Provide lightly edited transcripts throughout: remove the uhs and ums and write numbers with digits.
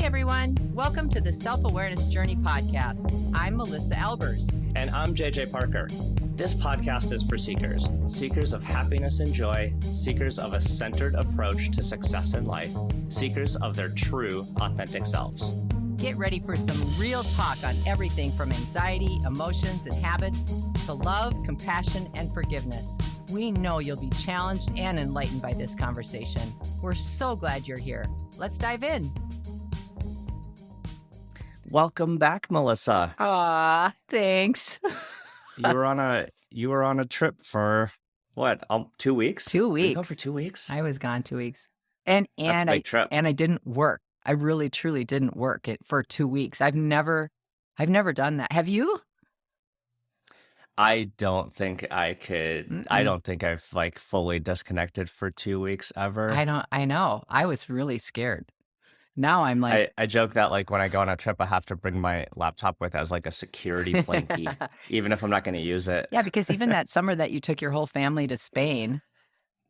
everyone. Welcome to the Self-Awareness Journey podcast. I'm Melissa Albers. And I'm JJ Parker. This podcast is for seekers, seekers of happiness and joy, seekers of a centered approach to success in life, seekers of their true, authentic selves. Get ready for some real talk on everything from anxiety, emotions, and habits to love, compassion, and forgiveness. We know you'll be challenged and enlightened by this conversation. We're so glad you're here. Let's dive in. Welcome back, Melissa. Thanks. You were on a trip for what? 2 weeks? 2 weeks. Did you go for 2 weeks? I was gone 2 weeks, and That's a big trip. I didn't work. I really, truly didn't work it for 2 weeks. I've never done that. Have you? I don't think I could. Mm-mm. I don't think I've fully disconnected for 2 weeks ever. I know. I was really scared. Now I'm like, I joke that when I go on a trip, I have to bring my laptop with as a security blankie, even if I'm not going to use it. yeah, because even that summer that you took your whole family to Spain,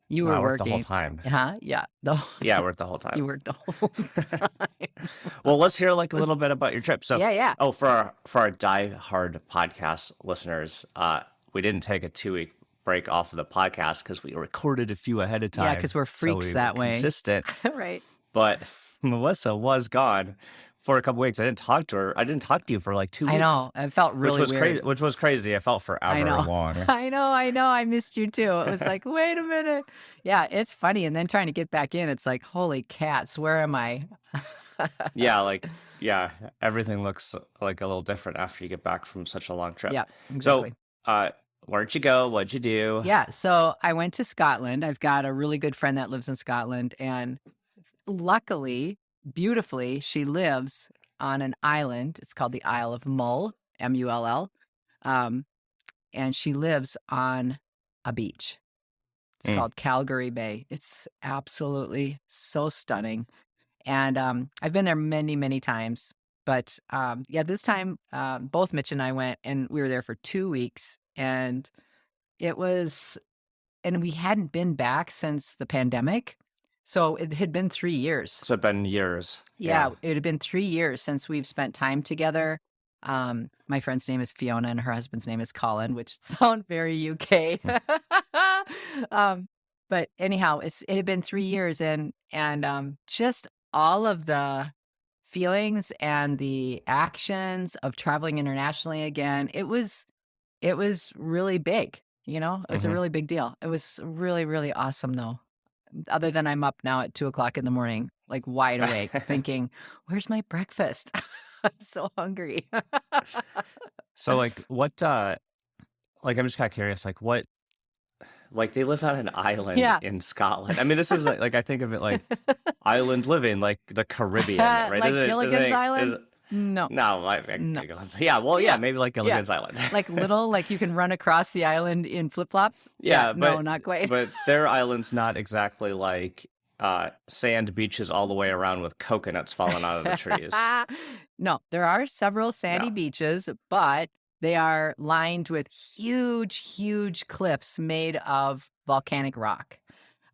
you were I worked working. the whole time. Huh? Yeah. The whole Yeah, I time. worked the whole time. You worked the whole time. Well, let's hear a little bit about your trip. So, Yeah. oh, for our Die Hard podcast listeners, we didn't take a 2-week break off of the podcast because we recorded a few ahead of time. Yeah, because we're freaks so we that were way. consistent. Right. But Melissa was gone for a couple weeks. I didn't talk to her. I didn't talk to you for 2 weeks. I know. It felt really which was weird. Which was crazy. I felt forever long. I know. I missed you too. It was like, wait a minute. Yeah, it's funny. And then trying to get back in, it's like, holy cats, where am I? Yeah, everything looks a little different after you get back from such a long trip. Yeah, exactly. So, where'd you go? What'd you do? Yeah, so I went to Scotland. I've got a really good friend that lives in Scotland, and luckily, beautifully, she lives on an island. It's called the Isle of Mull, Mull. And she lives on a beach. It's called Calgary Bay. It's absolutely so stunning. And I've been there many, many times. But this time, both Mitch and I went, and we were there for 2 weeks. And we hadn't been back since the pandemic. So it had been 3 years. So it'd been years. Yeah, it had been 3 years since we've spent time together. My friend's name is Fiona and her husband's name is Colin, which sound very UK. But anyhow, it had been 3 years, and just all of the feelings and the actions of traveling internationally again, it was really big. It was a really big deal. It was really, really awesome, though. Other than I'm up now at 2:00 in the morning, wide awake, thinking, "Where's my breakfast?" I'm so hungry. So what? I'm just kind of curious. What? They live on an island in Scotland. I mean, this is I think of it like island living, the Caribbean, right? Like Gilligan's Island? No. No. Yeah, well, yeah, maybe Gilligan's Island. Little, you can run across the island in flip-flops? Yeah, but no, not quite. But their island's not exactly sand beaches all the way around with coconuts falling out of the trees. No, there are several sandy beaches, but they are lined with huge, huge cliffs made of volcanic rock.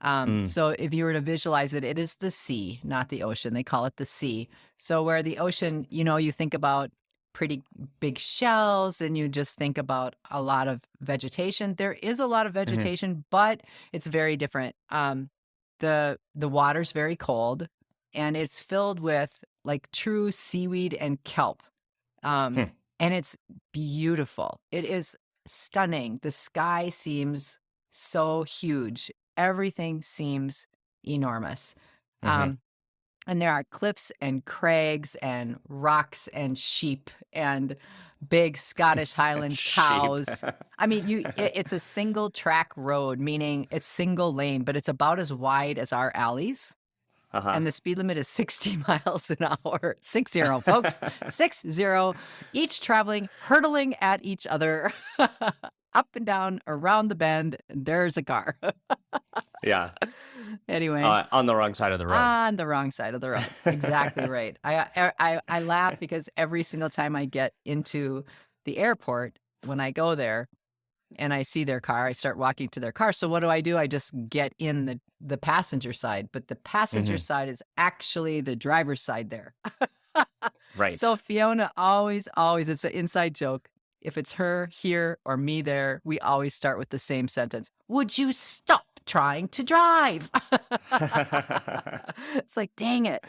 So if you were to visualize it, it is the sea, not the ocean. They call it the sea. So where the ocean, you think about pretty big shells and you just think about a lot of vegetation. There is a lot of vegetation, but it's very different. The water's very cold, and it's filled with true seaweed and kelp. And it's beautiful. It is stunning. The sky seems so huge. Everything seems enormous. And there are cliffs and crags and rocks and sheep and big Scottish Highland cows. I mean, it's a single track road, meaning it's single lane, but it's about as wide as our alleys. And the speed limit is 60 miles an hour. 60, folks. 60. Each traveling, hurtling at each other. Up and down, around the bend, there's a car. Yeah. Anyway. On the wrong side of the road. On the wrong side of the road. Exactly right. I laugh because every single time I get into the airport, when I go there, and I see their car, I start walking to their car. So what do? I just get in the passenger side, but the passenger side is actually the driver's side there. Right. So Fiona always, it's an inside joke. If it's her here or me there, we always start with the same sentence. Would you stop trying to drive? It's like, dang it.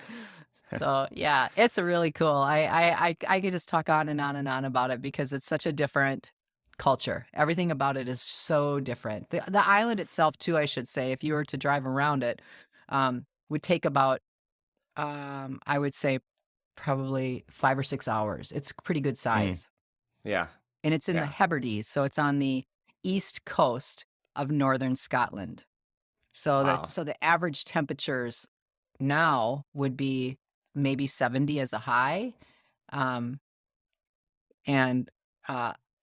So yeah, it's a really cool. I could just talk on and on and on about it because it's such a different culture. Everything about it is so different. The island itself too, I should say, if you were to drive around it, would take about, I would say probably 5 or 6 hours. It's pretty good size. Yeah. And it's in the Hebrides, so it's on the east coast of northern Scotland. So the average temperatures now would be maybe 70 as a high, and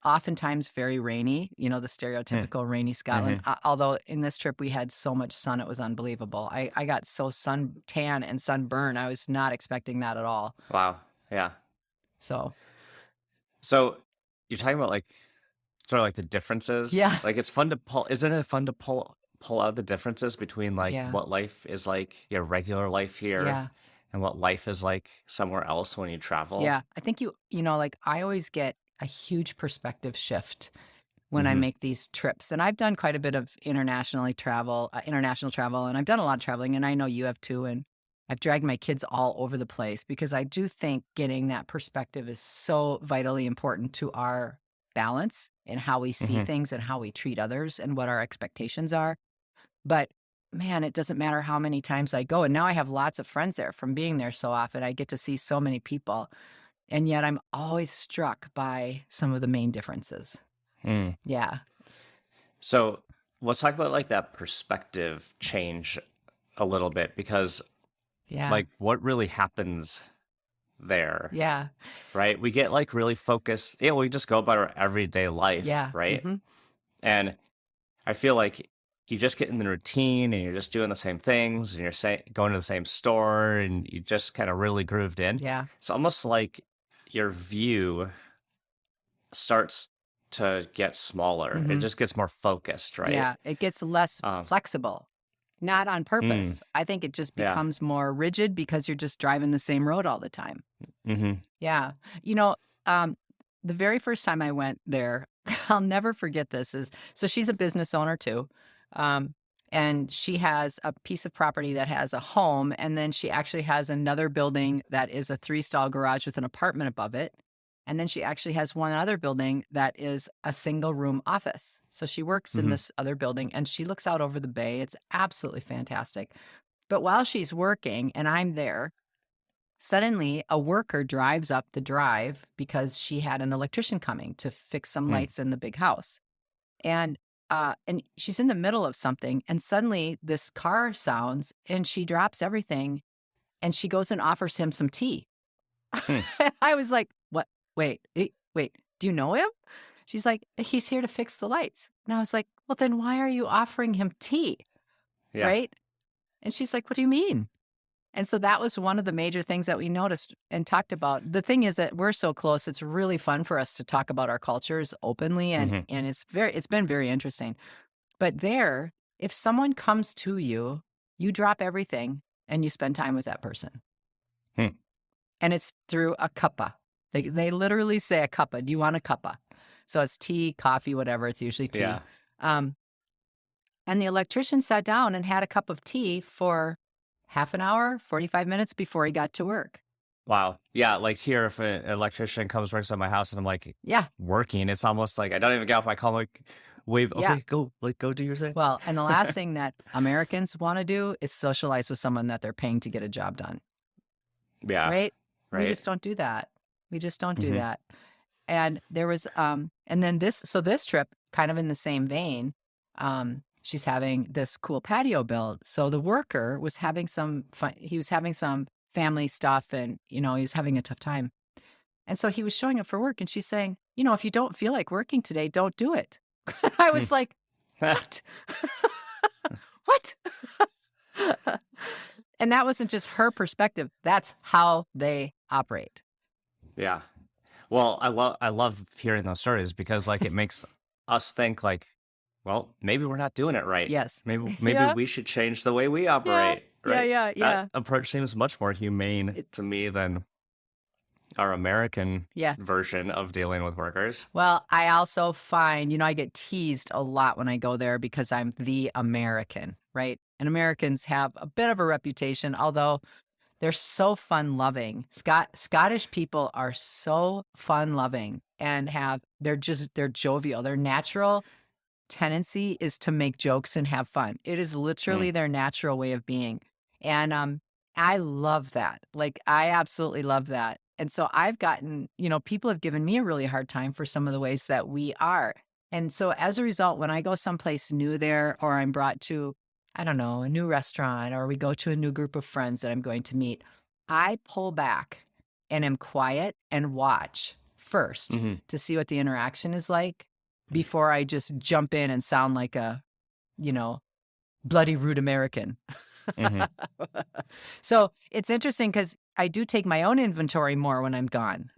oftentimes very rainy, the stereotypical rainy Scotland. Although in this trip we had so much sun, it was unbelievable. I got so tan and sunburn. I was not expecting that at all. Wow. Yeah. So you're talking about like sort of like the differences. Yeah. Like it's fun to pull. Isn't it fun to pull out the differences between like what life is like, your regular life here, and what life is like somewhere else when you travel? Yeah. I think like I always get a huge perspective shift when I make these trips. And I've done quite a bit of international travel, and I've done a lot of traveling, and I know you have too. And I've dragged my kids all over the place because I do think getting that perspective is so vitally important to our balance and how we see things and how we treat others and what our expectations are. But man, it doesn't matter how many times I go. And now I have lots of friends there from being there so often. I get to see so many people. And yet I'm always struck by some of the main differences. Yeah. So let's talk about like that perspective change a little bit, because like what really happens there? Yeah. Right? We get like really focused. Yeah, we just go about our everyday life. Yeah. Right? And I feel like you just get in the routine and you're just doing the same things and you're going to the same store and you just kind of really grooved in. Yeah. It's almost like your view starts to get smaller. It just gets more focused, right? Yeah. It gets less flexible. Not on purpose. I think it just becomes more rigid because you're just driving the same road all the time. Yeah. The very first time I went there, I'll never forget this, so she's a business owner too. And she has a piece of property that has a home, and then she actually has another building that is a 3-stall garage with an apartment above it. And then she actually has one other building that is a single room office. So she works in this other building and she looks out over the bay. It's absolutely fantastic. But while she's working and I'm there, suddenly a worker drives up the drive because she had an electrician coming to fix some lights in the big house. And she's in the middle of something, and suddenly this car sounds and she drops everything and she goes and offers him some tea. I was like, what? Wait, do you know him? She's like, he's here to fix the lights. And I was like, well, then why are you offering him tea? Right? And she's like, what do you mean? And so that was one of the major things that we noticed and talked about. The thing is that we're so close, it's really fun for us to talk about our cultures openly, and it's been very interesting. But there, if someone comes to you, you drop everything and you spend time with that person. And it's through a cuppa. They literally say a cuppa. Do you want a cuppa? So it's tea, coffee, whatever. It's usually tea. And the electrician sat down and had a cup of tea for half an hour, 45 minutes before he got to work. Wow. Yeah. Like here, if an electrician comes works at my house and I'm like, working, it's almost like I don't even get off my call. I'm like, wave. Okay, go do your thing. Well, and the last thing that Americans want to do is socialize with someone that they're paying to get a job done. Yeah. Right? We just don't do that. We just don't do that. And there was, and then this trip, kind of in the same vein, she's having this cool patio built. So the worker was having some fun, he was having some family stuff and, he was having a tough time. And so he was showing up for work and she's saying, if you don't feel like working today, don't do it. I was like, what? What? And that wasn't just her perspective. That's how they operate. Yeah. Well, I love hearing those stories because like it makes us think like, well, maybe we're not doing it right. Yes. Maybe Yeah. we should change the way we Yeah. operate, Yeah. right? Yeah. That Yeah. approach seems much more humane It, to me than our American yeah. version of dealing with workers. Well, I also find, I get teased a lot when I go there because I'm the American, right? And Americans have a bit of a reputation, although they're so fun loving. Scottish people are so fun loving and they're jovial. Their natural tendency is to make jokes and have fun. It is literally their natural way of being. And I love that. Like, I absolutely love that. And so I've gotten, people have given me a really hard time for some of the ways that we are. And so as a result, when I go someplace new there, or I'm brought to, I don't know, a new restaurant, or we go to a new group of friends that I'm going to meet, I pull back and am quiet and watch first to see what the interaction is like before I just jump in and sound like a, bloody rude American. So it's interesting because I do take my own inventory more when I'm gone.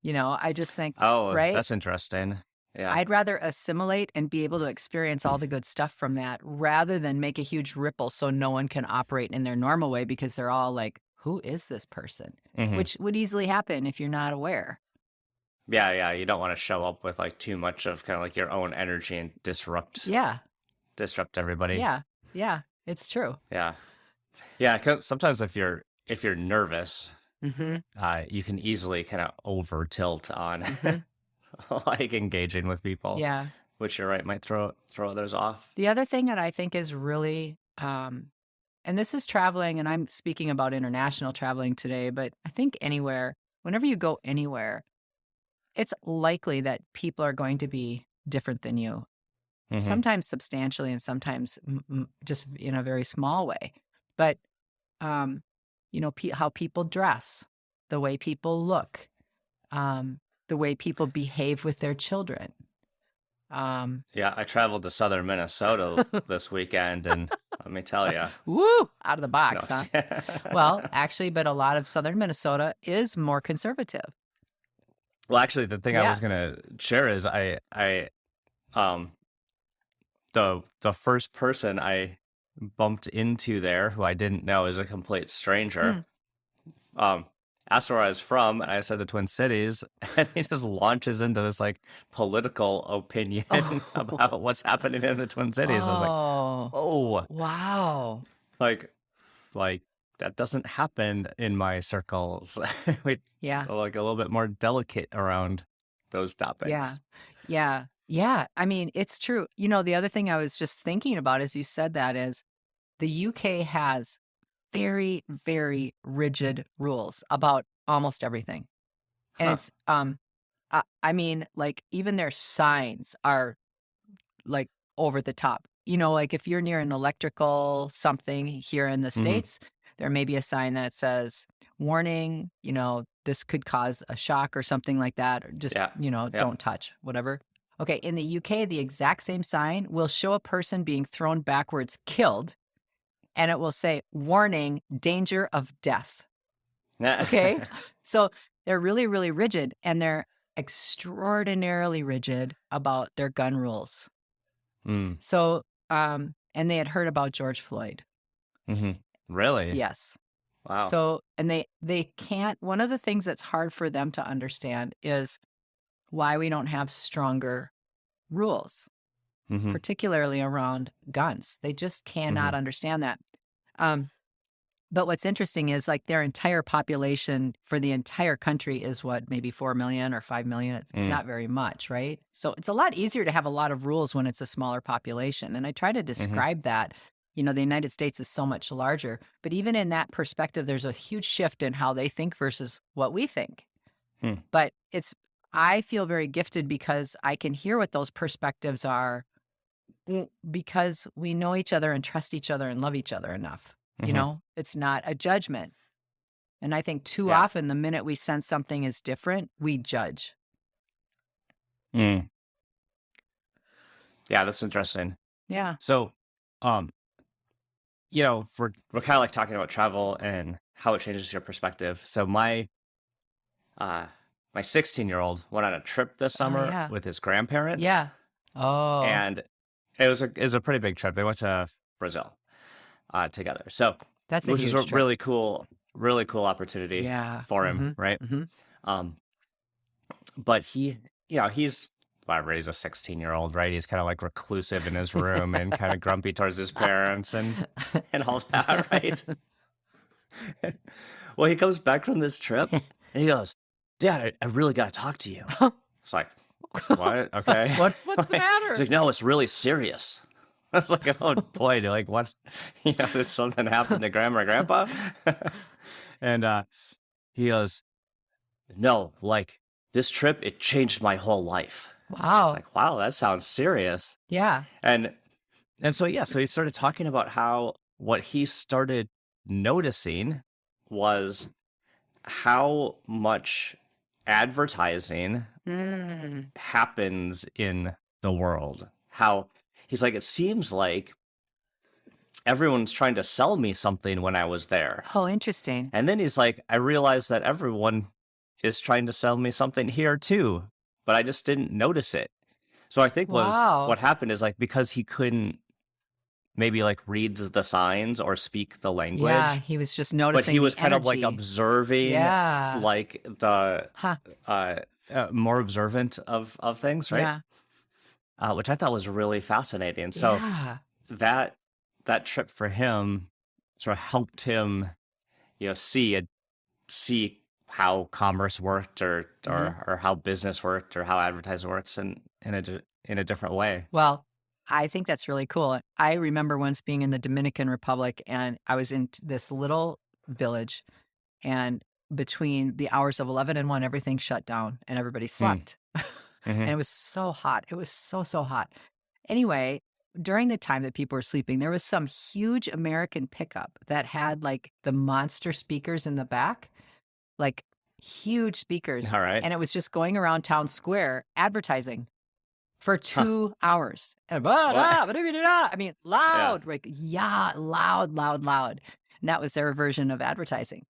I just think, right? That's interesting. Yeah. I'd rather assimilate and be able to experience all the good stuff from that rather than make a huge ripple so no one can operate in their normal way because they're all like, who is this person? Which would easily happen if you're not aware. Yeah. You don't want to show up with like too much of kind of like your own energy and disrupt everybody. Yeah. It's true. Yeah. 'Cause sometimes if you're nervous, you can easily kind of over tilt on like engaging with people. Yeah. Which you're right, might throw others off. The other thing that I think is really, and this is traveling, and I'm speaking about international traveling today, but I think whenever you go anywhere, it's likely that people are going to be different than you, sometimes substantially and sometimes just in a very small way. But, how people dress, the way people look, the way people behave with their children. Yeah, I traveled to southern Minnesota this weekend, and let me tell you. Woo! Out of the box, No. huh? Well, actually, but a lot of southern Minnesota is more conservative. Well, actually, the thing I was gonna share is the first person I bumped into there who I didn't know is a complete stranger. Asked where I was from, and I said the Twin Cities, and he just launches into this like political opinion about what's happening in the Twin Cities. I was like, oh, wow. Like that doesn't happen in my circles. We like a little bit more delicate around those topics. Yeah. I mean, it's true. The other thing I was just thinking about as you said that is the UK has very, very rigid rules about almost everything. And it's, I mean, like even their signs are like over the top. Like if you're near an electrical something here in the States, there may be a sign that says, warning, this could cause a shock or something like that. Or just, don't touch, whatever. Okay. In the UK, the exact same sign will show a person being thrown backwards, killed. And it will say, warning, danger of death. Okay. So they're really, really rigid, and they're extraordinarily rigid about their gun rules. So, and they had heard about George Floyd. Really? Yes. Wow. So, and they can't, one of the things that's hard for them to understand is why we don't have stronger rules. Particularly around guns. They just cannot understand that. But what's interesting is like their entire population for the entire country is what, maybe 4 million or 5 million. It's not very much, right? So it's a lot easier to have a lot of rules when it's a smaller population. And I try to describe that. The United States is so much larger, but even in that perspective, there's a huge shift in how they think versus what we think. But I feel very gifted because I can hear what those perspectives are, because we know each other and trust each other and love each other enough. It's not a judgment. And I think too often the minute we sense something is different, we judge. Yeah, that's interesting. Yeah. So, we're kind of like talking about travel and how it changes your perspective. So my 16-year-old went on a trip this summer with his grandparents. Yeah. Oh, and it was a pretty big trip. They went to Brazil together, so that's a which is a huge trip. really cool opportunity Yeah. for him, right? Um, but he's whatever, he's a 16-year-old, right? He's kind of like reclusive in his room and kind of grumpy towards his parents and all that, right? Well, he comes back from this trip and he goes, "Dad, I really got to talk to you." It's like, what? Okay. What's the matter? He's like, "No, it's really serious." I was like, "Oh boy, like what? Did something happen to Grandma or Grandpa?" And he goes, "No, like this trip, it changed my whole life." Wow. It's like, wow, that sounds serious. Yeah. And so he started talking about how what he started noticing was how much advertising happens in the world. How he's like, it seems like everyone's trying to sell me something when I was there. Oh, interesting. And then he's like, I realized that everyone is trying to sell me something here too, but I just didn't notice it. So I think Wow. what happened is like because he couldn't maybe like read the signs or speak the language. Yeah, he was just But noticing he was the kind of like energy. observing, Yeah. like the Huh. more observant of things, right? Yeah. Which I thought was really fascinating. So Yeah. that trip for him sort of helped him, see how commerce worked or how business worked or how advertising works in a different way. Well, I think that's really cool. I remember once being in the Dominican Republic, and I was in this little village, and between the hours of 11 and 1, everything shut down and everybody slept. And it was so hot. It was so hot. Anyway, during the time that people were sleeping, there was some huge American pickup that had like the monster speakers in the back, like huge speakers. All right. And it was just going around town square advertising for 2 hours. And I mean, loud, like, yeah, loud. And that was their version of advertising.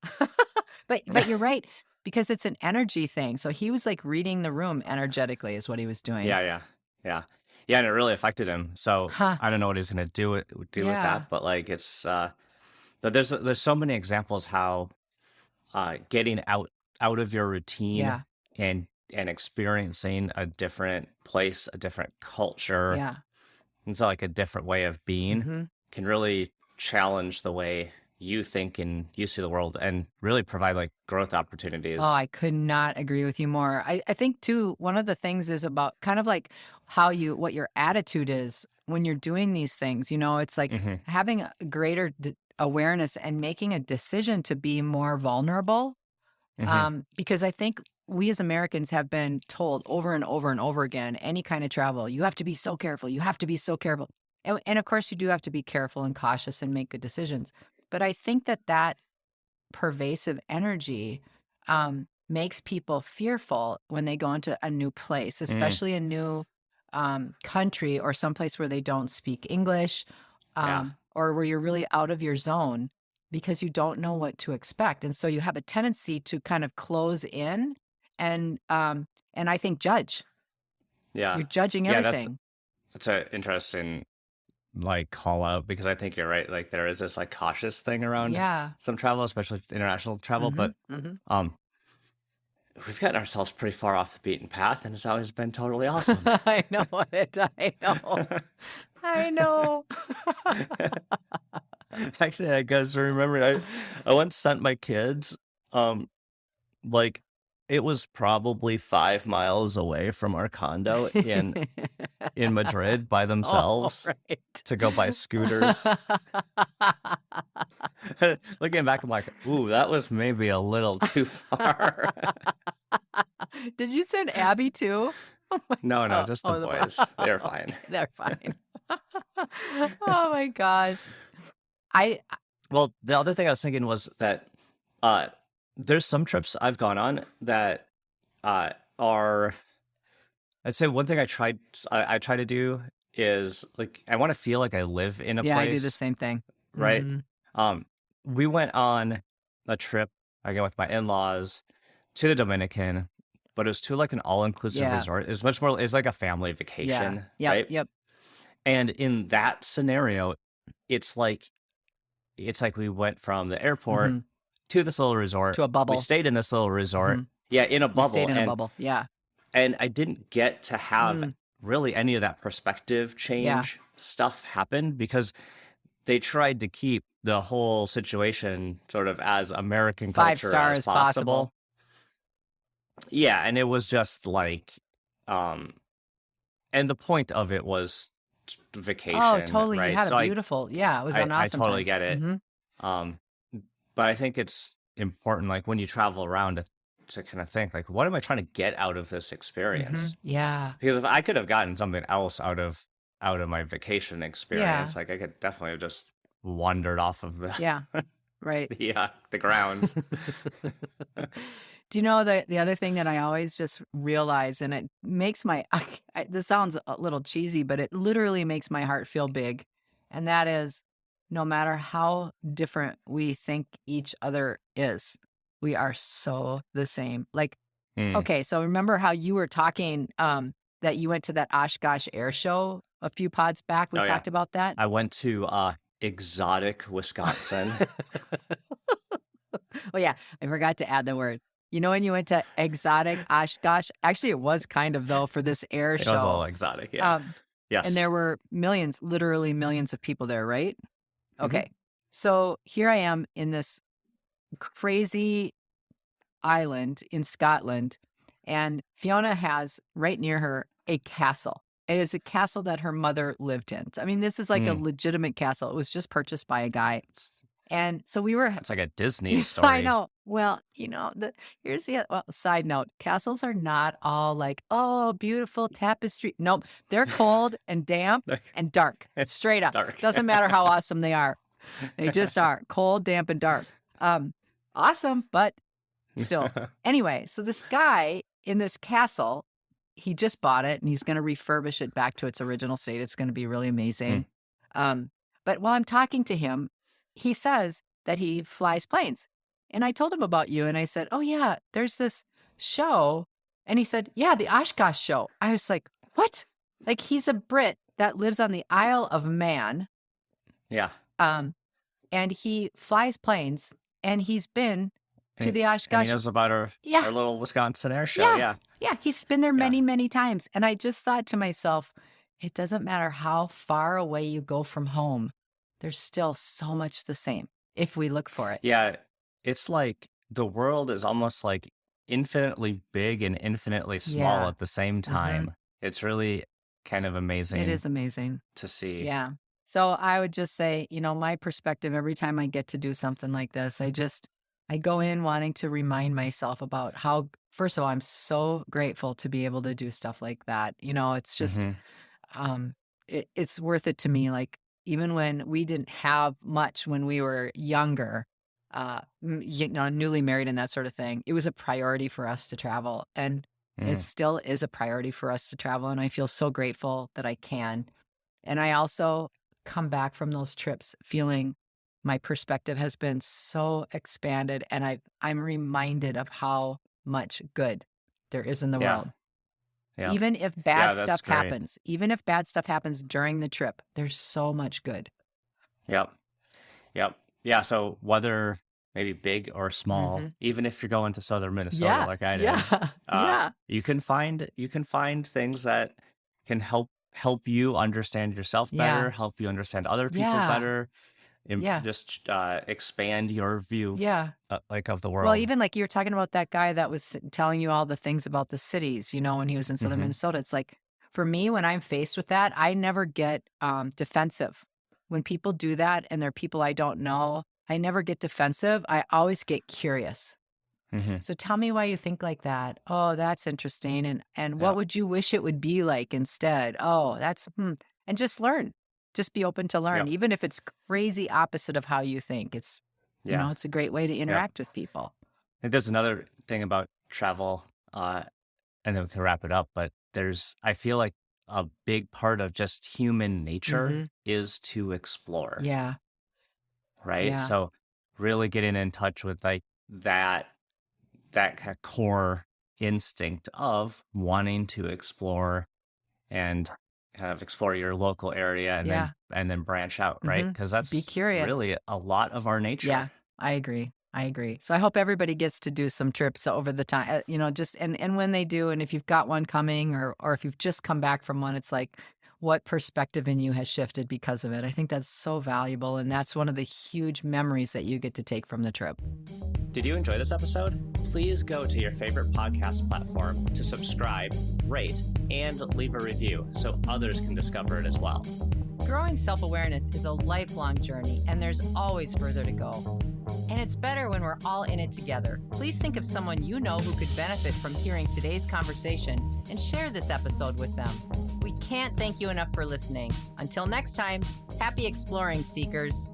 But you're right, because it's an energy thing. So he was like reading the room energetically is what he was doing. Yeah, and it really affected him. So I don't know what he's gonna do with that, but like it's but there's so many examples how getting out of your routine and experiencing a different place, a different culture, and so like a different way of being can really challenge the way you think and you see the world and really provide like growth opportunities. Oh, I could not agree with you more. I think too, one of the things is about kind of like what your attitude is when you're doing these things. It's like having a greater awareness and making a decision to be more vulnerable. Because I think we as Americans have been told over and over and over again, any kind of travel, you have to be so careful. You have to be so careful. And of course, you do have to be careful and cautious and make good decisions. But I think that pervasive energy makes people fearful when they go into a new place, especially a new country or someplace where they don't speak English or where you're really out of your zone because you don't know what to expect. And so you have a tendency to kind of close in and I think judge. Yeah. You're judging everything. That's an interesting like call out because I think you're right. Like there is this like cautious thing around some travel, especially international travel. But we've gotten ourselves pretty far off the beaten path, and it's always been totally awesome. I know it. I know. Actually, I guess I remember I once sent my kids, like it was probably 5 miles away from our condo in Madrid by themselves to go buy scooters. Looking back, I'm like, ooh, that was maybe a little too far. Did you send Abby too? No, just the boys. They're fine. They're fine. Oh my gosh. Well, the other thing I was thinking was that there's some trips I've gone on that are, I'd say one thing I try to do is like I want to feel like I live in a place. Yeah, I do the same thing. Right. We went on a trip again with my in-laws to the Dominican, but it was to like an all-inclusive Yeah. resort. It's much more, it's like a family Yeah. vacation, Yep. right? Yep. And in that scenario, it's like we went from the airport hmm to this little resort. To a We bubble. stayed in this little resort. hmm Yeah, in a You stayed bubble. in a bubble. Yeah. And I didn't get to have Mm. really any of that perspective Yeah. change stuff happen because they tried to keep the whole situation sort of as American 5 culture as stars possible. possible. Yeah, and it was just like, um, and the point of it was Oh, vacation, totally. You right? had a So beautiful, yeah, it was an I awesome totally time. get it. Um, but I think it's important, like when you travel around, to kind of think, like, what am I trying to get out of this experience? Yeah. Because if I could have gotten something else out of my vacation Yeah. experience, like I could definitely have just wandered off of the Yeah. Right. the grounds. Do you know the other thing that I always just realize, and it makes my this sounds a little cheesy, but it literally makes my heart feel big, and that is, no matter how different we think each other is, we are so the same. Like, Hmm. okay, so remember how you were talking that you went to that Oshkosh Air Show a few pods back? We Oh, yeah. talked about that. I went to exotic Wisconsin. Oh yeah, I forgot to add the word. You know when you went to exotic Oshkosh? Actually, it was kind of though for this air It was a show. little exotic, yeah. And Yes. there were millions, literally millions of people there, right? Mhm. Okay. So here I am in this crazy island in Scotland, and Fiona has right near her a castle. It is a castle that her mother lived in. I mean, this is like a legitimate castle. It was just purchased by a guy. And so we were, It's like a Disney story. I know. Well, here's the side note. Castles are not all like, oh, beautiful tapestry. Nope. They're cold and damp and dark. Straight up. Dark. Doesn't matter how awesome they are. They just are cold, damp, and dark. Awesome, but still. Anyway, so this guy in this castle, he just bought it and he's going to refurbish it back to its original state. It's going to be really amazing. But while I'm talking to him, he says that he flies planes. And I told him about you and I said, oh yeah, there's this show. And he said, yeah, the Oshkosh show. I was like, what? Like he's a Brit that lives on the Isle of Man. Yeah. And he flies planes and he's been to the Oshkosh. And he knows about our little Wisconsin air show. Yeah. Yeah, he's been there many, many times. And I just thought to myself, it doesn't matter how far away you go from home. There's still so much the same if we look for it. Yeah. It's like the world is almost like infinitely big and infinitely small at the same time. It's really kind of amazing. It is amazing to see. Yeah. So I would just say, my perspective every time I get to do something like this, I go in wanting to remind myself about how, first of all, I'm so grateful to be able to do stuff like that. It's just, it's worth it to me. Like, even when we didn't have much when we were younger, newly married and that sort of thing, it was a priority for us to travel. And it still is a priority for us to travel. And I feel so grateful that I can. And I also come back from those trips feeling my perspective has been so expanded. And I'm reminded of how much good there is in the world. Yeah. Even if bad stuff happens, even if bad stuff happens during the trip, there's so much good. Yep. Yeah. So whether maybe big or small, even if you're going to southern Minnesota like I did, you can find things that can help you understand yourself better, help you understand other people better. Just expand your view of the world. Well, even like you were talking about that guy that was telling you all the things about the cities, when he was in southern Minnesota. It's like, for me, when I'm faced with that, I never get defensive. When people do that and they're people I don't know, I never get defensive. I always get curious. So tell me why you think like that. Oh, that's interesting. And what would you wish it would be like instead? Oh, that's, and just learn. Just be open to learn, even if it's crazy opposite of how you think. It's, it's a great way to interact with people. I think there's another thing about travel, and then we can wrap it up. But I feel like a big part of just human nature is to explore. Yeah. Right. Yeah. So really getting in touch with like that kind of core instinct of wanting to explore and kind of explore your local area and then branch out, right? Because Be that's curious. really a lot of our nature. Yeah, I agree. I agree. So I hope everybody gets to do some trips over the time, just and when they do, and if you've got one coming or if you've just come back from one, it's like what perspective in you has shifted because of it. I think that's so valuable, and that's one of the huge memories that you get to take from the trip. Did you enjoy this episode? Please go to your favorite podcast platform to subscribe, rate, and leave a review so others can discover it as well. Growing self-awareness is a lifelong journey, and there's always further to go. And it's better when we're all in it together. Please think of someone you know who could benefit from hearing today's conversation and share this episode with them. We can't thank you enough for listening. Until next time, happy exploring, seekers.